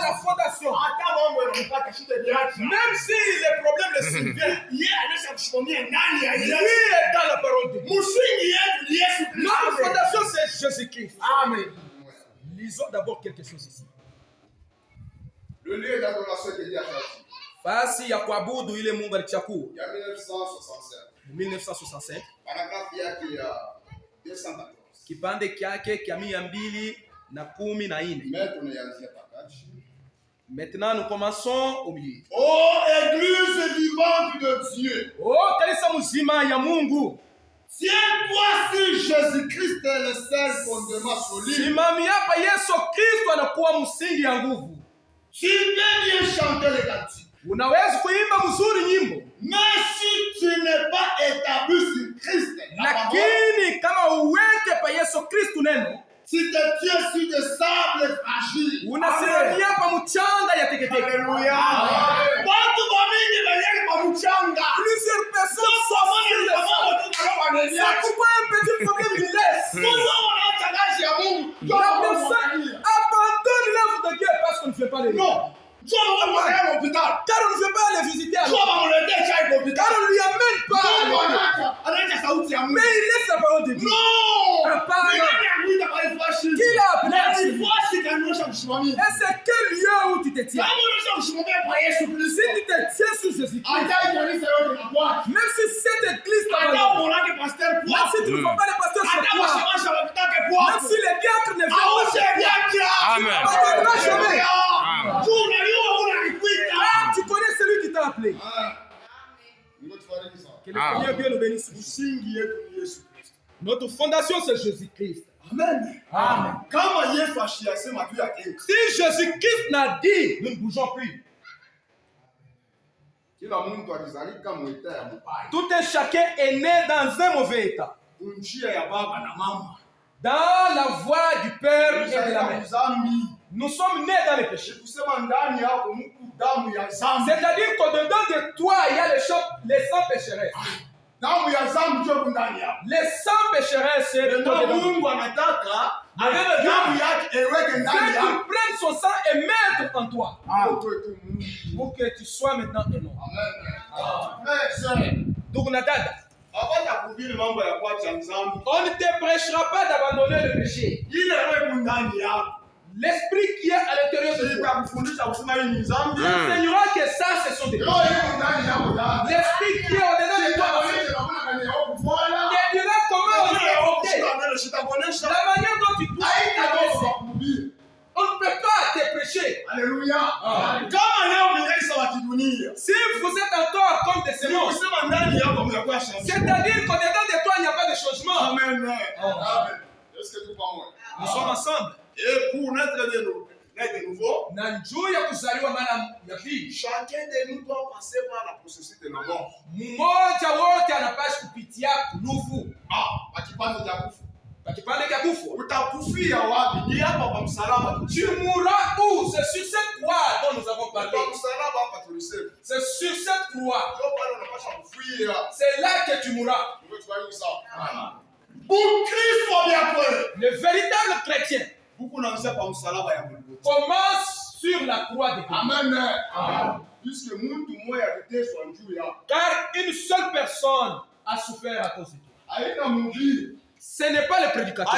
la fondation. Même si les problèmes le surviennent, lui est dans la parole de Dieu. Notre fondation, c'est Jésus-Christ. Amen. Lisons d'abord quelque chose ici. Le lieu d'adoration était déjà choisi. Fasi ya kuabudu ile Mungu alichagua. Il y a 1965. 1965. Paragraphe yake ya 214. Kipande kyake kya 214. Mais tunaanzia pakati. Maintenant nous commençons au milieu. Oh église vivante de Dieu. Oh kanisa mzima ya Mungu. Tiens-toi sur Jésus-Christ est le seul fondement solide. Simamia hapa Yesu Kristo anakuwa msingi ya nguvu. Tu peux bien chanter les cantiques. Unaweza kuimba mzuri nyimbo. Mais si tu n'es pas établi sur Christ, lakini kama uweke pa Yesu Kristo neno, si tu tiens sur des sables fragiles, unasimamia pa mchanga ya teketeke. Alléluia. Watu wamingi wenyewe pa mchanga. Plusieurs personnes sont c'est pourquoi un petit problème il laisse. La personne abandonne l'œuvre de Dieu parce qu'on ne fait pas les non. Car on ne veut pas les visiter. Car on ne lui amène pas. Mais il laisse la parole de Dieu. Non. Qui l'a appelé? Et c'est quel lieu où tu te tiens? Si tu te tiens sur Jésus-Christ, même si cette église t'abandonne, même si tu ne fais pas les pasteurs sur toi, même si les diacres ne viennent pas, tu ne jamais. Tu connais celui qui t'a appelé. Que le Seigneur bien nous bénisse. Notre fondation, c'est Jésus-Christ. Amen. Amen. Si Jésus-Christ n'a dit, nous ne bougeons plus. Tout un chacun est né dans un mauvais état. Dans la voie du Père et de la Mère. Nous sommes nés dans les péchés. C'est-à-dire qu'au-dedans de toi, il y a les 100 pécheresses. Les 100 pécheresses, c'est le temps de Dieu prenne son sang et mettre en toi. Pour que tu sois maintenant un homme. Donc, on ne te prêchera pas d'abandonner le péché. L'esprit qui est à l'intérieur de toi t'enseignera que ça, ce sont des péchés. L'esprit qui est au-dedans de toi te dira comment on est opté. La manière dont tu dois t'adresser. On ne peut pas te prêcher. Alléluia. Si vous êtes encore comme des semences, c'est-à-dire qu'au-dedans de toi, il n'y a pas de changement. Amen. Est-ce que tu crois moi? Nous sommes ensemble. Et pour naître de nouveau, chacun de nous doit passer par la processus de la mort. Tu mourras où? C'est sur cette croix dont nous avons parlé. C'est sur cette croix. C'est là que tu mourras. Le véritable chrétien commence sur la croix de Christ. Amen. Car une seule personne a souffert à cause de toi. Ce n'est pas le prédicateur.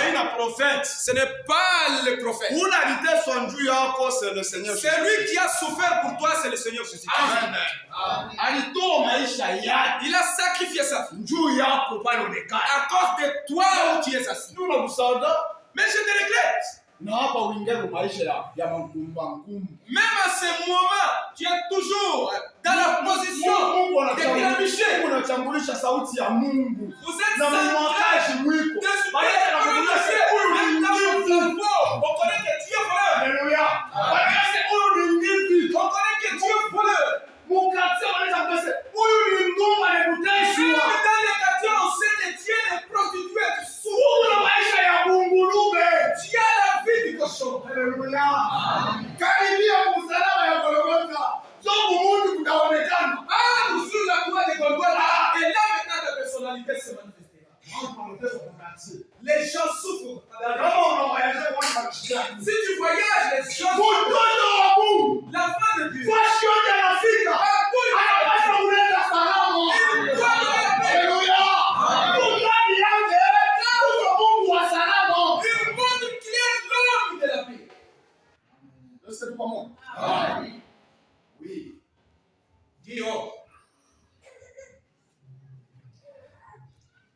Ce n'est pas le prophète. C'est lui qui a souffert pour toi, c'est le Seigneur Jésus-Christ. Il a sacrifié sa vie à cause de toi où tu es assis. Mais je te regrette. Même à ce moment, tu es toujours dans la position de trébucher. Vous êtes on connaît que Dieu est voleur. Alléluia. On connaît que Dieu est voleur. Dans les quartiers, on sait que Dieu est prostitué. Tu as la vie du cochon. Alléluia. Nous sur la croix de Golgotha. Et là maintenant, la personnalité se manifestera. Les gens Est-ce que tu comprends? Oui. Dis oh.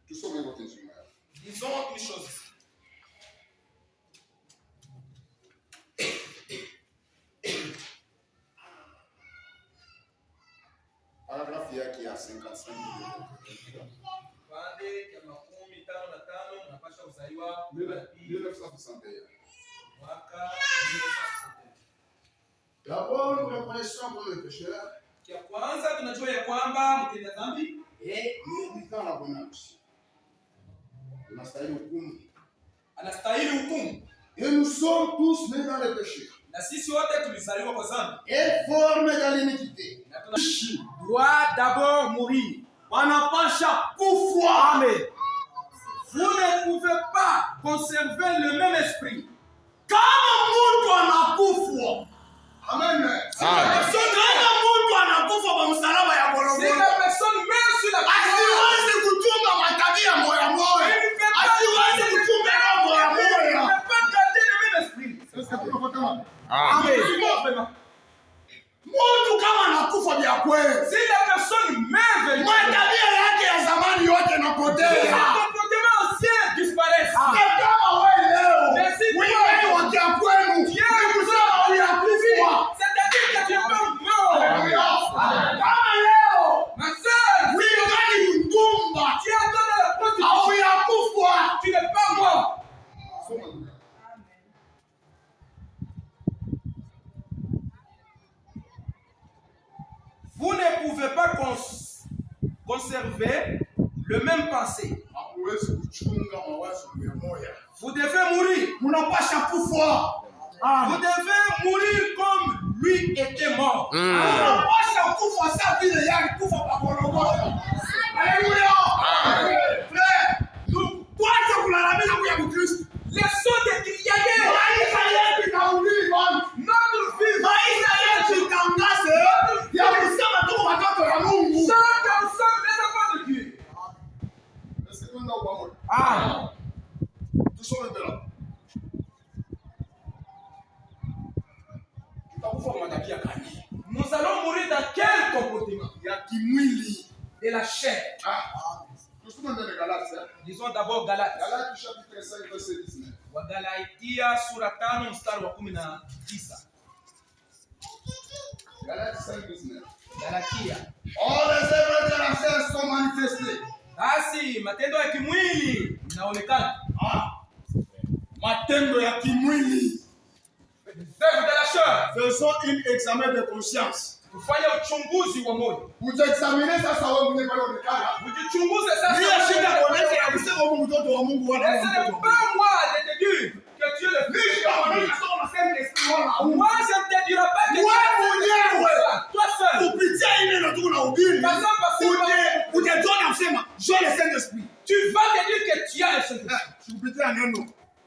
Tout ça, votre instrument. Disons une chose. Paragraphe qui est à 55 millions. 1961. D'abord, nous reconnaissons comme le pécheur. Kia kwanza tunajua ya kwamba mtenda dhambi Méritant la bonheur. Tunastahili hukumu. anastahili hukumu. Et nous sommes tous nés dans le péché. Na sisi wote tulizaliwa kwa dhambi. Et formés dans l'iniquité. Na tunaishi doit d'abord mourir. Wanapasha kufa. Amen. Vous ne pouvez pas conserver le même esprit. Kama mtu anakufa. Amen. Kama mtu anakufa kwa msalaba ya Golgotha. Si la personne meurt sur la croix. Asiwezi kutunga matabia moya moya. Asiwezi kutunga roho moya moya. Ne peut pas garder le même esprit. Est-ce que tu comprends? Amen. Mtu kama anakufa vya kweli. Si la personne meurt. Matabia yake ya zamani yote yanapotea. Disparaissent. Kama wewe leo wewe wakia kwenu kusema uyakufa. C'est-à-dire que tu es pas mort. Kama leo ma sœur, wewe gani mtumba. Tu es dans la position. Au yakufa. Tu n'es pas mort. Vous ne pouvez pas conserver le même passé. Vous devez mourir. Vous devez mourir comme lui était mort. Laissons de crier. Notre vie. Ah. Tout ça maintenant. Nous allons mourir dans quel comportement? De la chair. Disons d'abord Galates. Galates chapitre 5 verset 19. Wagalatia sura 5 mstari wa 19. Galates 5 19. Galatia. Oh, les œuvres de la chair sont manifestées. Basi matendo ya kimwili inaonekana. Matendo ya kimwili. Les œuvres de la chair. Faisons un examen de conscience. Kufanya uchunguzi wa moyo. Utaexamine sasa wewe mwenyewe pale umekaa. Ujichunguze sasa. Bila shida kuonesha ya kusema wewe mtoto wa Mungu wala. Ce n'est pas moi de te dire que tu es le fils de Dieu. Moi je ne te dirai pas que tu es toi seul. Kupitia ile ndio tunahubiri. Utajiona msema, "J'ai le Saint-Esprit." Tu vas te dire que tu as le Saint-Esprit. Kupitia neno.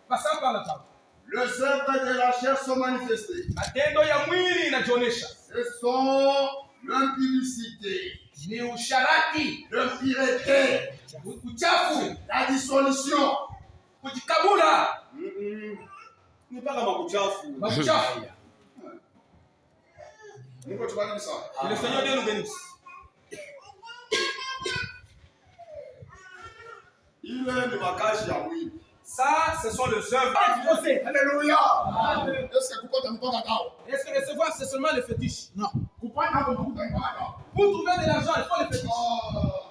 Passant par la parole. Les œuvres de la chair sont manifestées. Matendo ya mwili inajionyesha. Ce sont l'impudicité, ni usharati, l'impureté, uchafu, la dissolution, kujikabula. Ni pas kama uchafu. Uchafu. Mungu tubariki sana. Que le Seigneur Dieu nous bénisse. Ile ni makazi ya mwili. Ça, ce sont les œuvres. Alléluia. Est-ce que kupata mpaka dao? Est-ce que recevoir, c'est seulement le fétiche? Non. Kupata hapo mpaka dao. Pour trouver de l'argent, il faut le fétiche.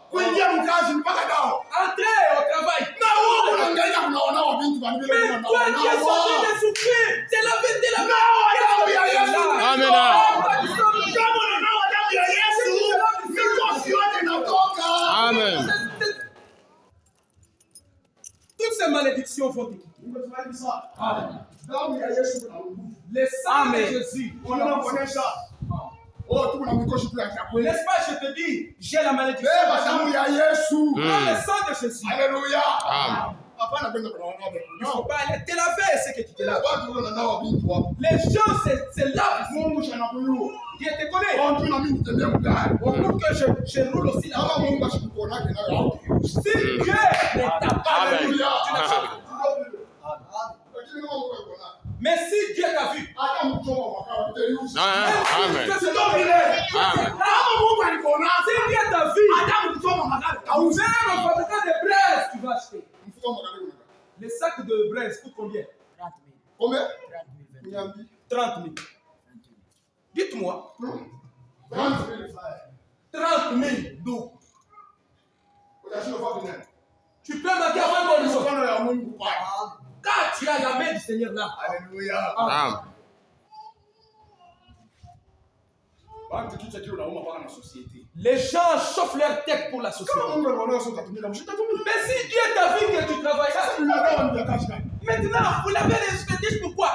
Kuingia mkazi mpaka dao. Entrer au travail. Na wewe unaangalia unaona wa bintu bali vile unaona. Mais toi qui es sorti de souffrir, c'est la vérité la vérité. Amen. Kama unaona damu ya Yesu, mikosi yote inatoka. Amen. Toutes ces malédictions vont te quitter. Amen. Le sang de Jésus. N'est-ce pas, je te dis, j'ai la malédiction. Le sang de Jésus. Alléluia. Amen. Il ne faut pas aller te laver, c'est que tu te laves. Les gens se lavent. Dieu te connaît. Pour que je roule aussi là. Si Dieu ne t'a pas vu, tu ne sais pas. Mais si Dieu t'a vu, angeliuza. Amen. Sio vile. Amen. Kama Mungu alikuona, C'est lié à ta vie. hata mkichoma magari kauza. Même en fabricant des braises, tu vas acheter. Mfuko magari kuna. Les sacs de braises coûtent combien? 30 000. Combien? 30 000. Niambi. 30 000. Dites-moi. 30 000 frère. 30 000 d'eau. Utashindwa kwa nini? Tu peux marquer avant de Mkono ya Mungu pale. Quand tu as la main du Seigneur là. Alléluia. Amen. Watu kichwa kile unauma mpaka na société. Les gens chauffent leur tête pour la société. Kama Mungu anaona sio utatumika mshitatumika. Mais si Dieu t'a vu que tu travailles là, Unadawa ni kazi gani? maintenant vous l'avez respecté, pourquoi?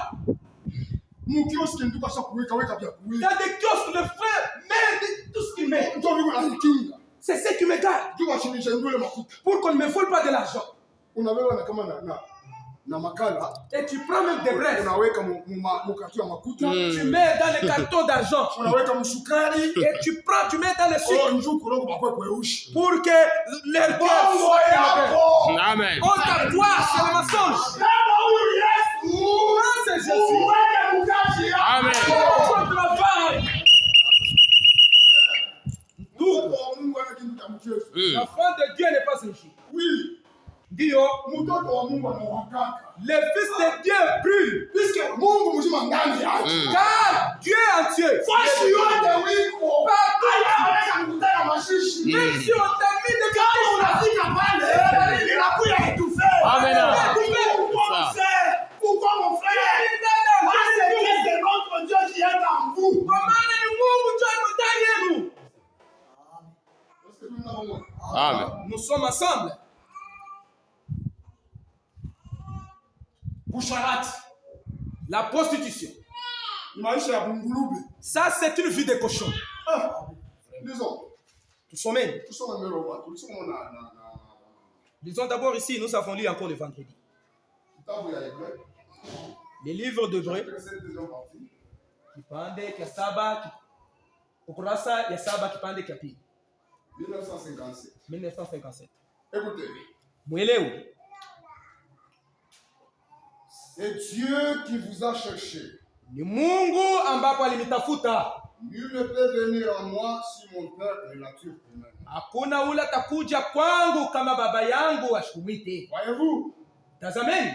Mkioski nduka sasa kuweka weka vya kuweka. Dans des kiosques, le frère met tout ce qu'il met. Ndio viko na kinga. C'est ce qui me garde. Ndio washinisha ngule mafuta. Pour qu'on ne me vole pas de l'argent. Unabeba na kama na makala. Et tu prends même des braises. Unaweka mkatu ya makuta. Tu mets dans les cartons d'argent. Unaweka msukari. Et tu prends, tu mets dans le sucre. Oh njuku rogo bakwe kweushi. Pour que leur cœur soit élevé. Amen. On t'adoie, c'est le mensonge. Kama huyu Yesu. Non, c'est Jésus. Uweke mkaji. Amen. On travaille. Mungu wa Mungu ana kitu cha mchezo. L'enfant de Dieu n'est pas un chien. Oui. Dio, Mtoto wa Mungu anawakaka. le Fils de Dieu brûle. Puisque Mungu mzima ndani yake. Car Dieu entier. Fashi yote wiko. Anaweza kukutana mashishi. Même si on t'a mis de Kama unafika pale, inakuja kutufe. Amen. Pourquoi mon frère? Parce que c'est notre Dieu qui est en vous. Amen. Nous sommes ensemble. Busharati. La prostitution. Maisha ya bungulube. Ça, c'est une vie de cochon. Disons. Nous sommes. Tusome mbele watu. Tusome na Lisons d'abord ici, nous avons lu encore le vendredi. kitabu ya Hebreu. Les livres d'Hébreux. Deuxième partie. Kipande kia saba. Ukurasa ya saba kipande kia pili. 1957. 1957. Écoutez. Mwelewe. C'est Dieu qui vous a cherché. Ni Mungu ambapo alinitafuta. Nul ne peut venir à moi si mon père ne l'attire lui-même. Hakuna ule atakuja kwangu kama baba yangu ashikumwite. Voyez-vous? Tazameni.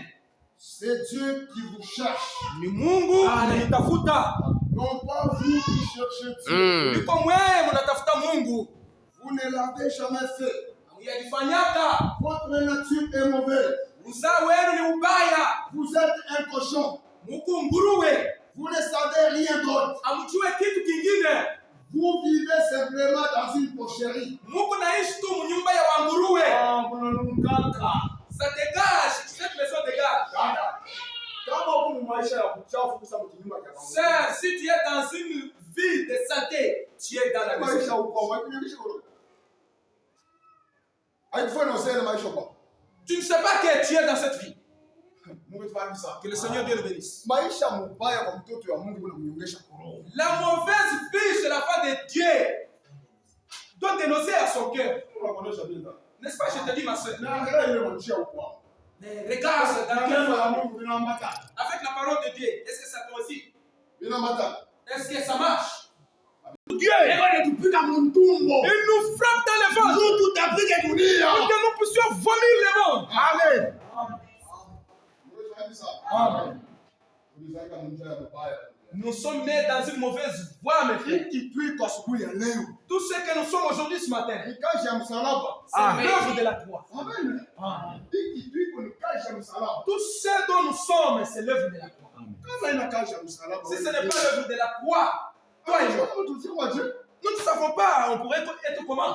C'est Dieu qui vous cherche. Ni Mungu ananitafuta. Non pas vous qui cherchez Dieu. Niko mwewe mnatafuta Mungu. Vous ne l'avez jamais fait. Hamuyajifanyaka. Votre nature est mauvaise. Uzao wenu ni ubaya. Vous êtes un cochon. Muku nguruwe. Vous ne savez rien d'autre. Hamjue kitu kingine. Vous vivez simplement dans une porcherie. Muku naishi tu mnyumba ya wanguruwe. Ça dégage. Cette maison dégage. Sœur, si tu es dans une vie de santé, tu es dans la maison. Tu ne sais pas que tu es dans cette vie. Que le Seigneur Dieu le bénisse. La mauvaise vie chez la femme de Dieu doit dénoncer à son cœur. N'est-ce pas, je te dis, ma soeur? Mais regarde dans quel avec la parole de Dieu, est-ce que ça toi aussi? Est-ce que ça marche? Dieu, il nous frappe dans le ventre pour que nous puissions vomir le monde. Amen. Amen. Nous sommes nés dans une mauvaise voie, mes frères. Tout ce que nous sommes aujourd'hui ce matin, c'est l'œuvre de la croix. Amen. Tout ce dont nous sommes, c'est l'œuvre de la croix. Si ce n'est pas l'œuvre de la croix, toi et moi, nous ne savons pas, on pourrait être comment?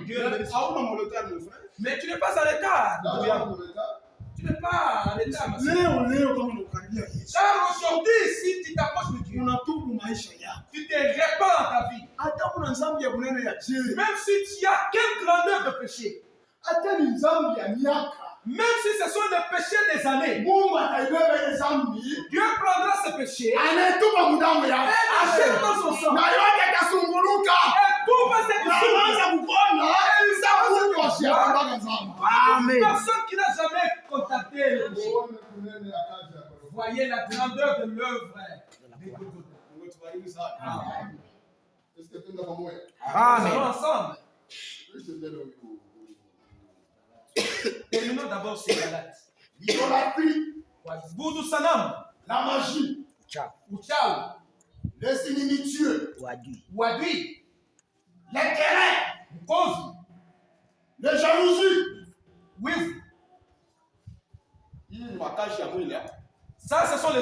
Dieu le bénisse. Mais tu n'es pas en retard. Tu n'es pas en état, ma soeur. Car aujourd'hui, si tu t'approches de Dieu, tu te répands ta vie. Même si tu as quelle grandeur de péché, même si ce sont des péchés des années, Dieu prendra ce péché et achète dans son sang. Et tout va se dissoudre. Amen. Personne qui n'a jamais contacté le péché. voyez la grandeur de l'œuvre. Amen. Nous allons ensemble. Terminons d'abord ces Galates. L'idolâtrie, Budu sanamu, la magie, uchawi, les inimitieux, uadui, l'intérêt, ukozi, les jalousies. wivu. Hii ni makazi ya mwili. Ça, ce sont les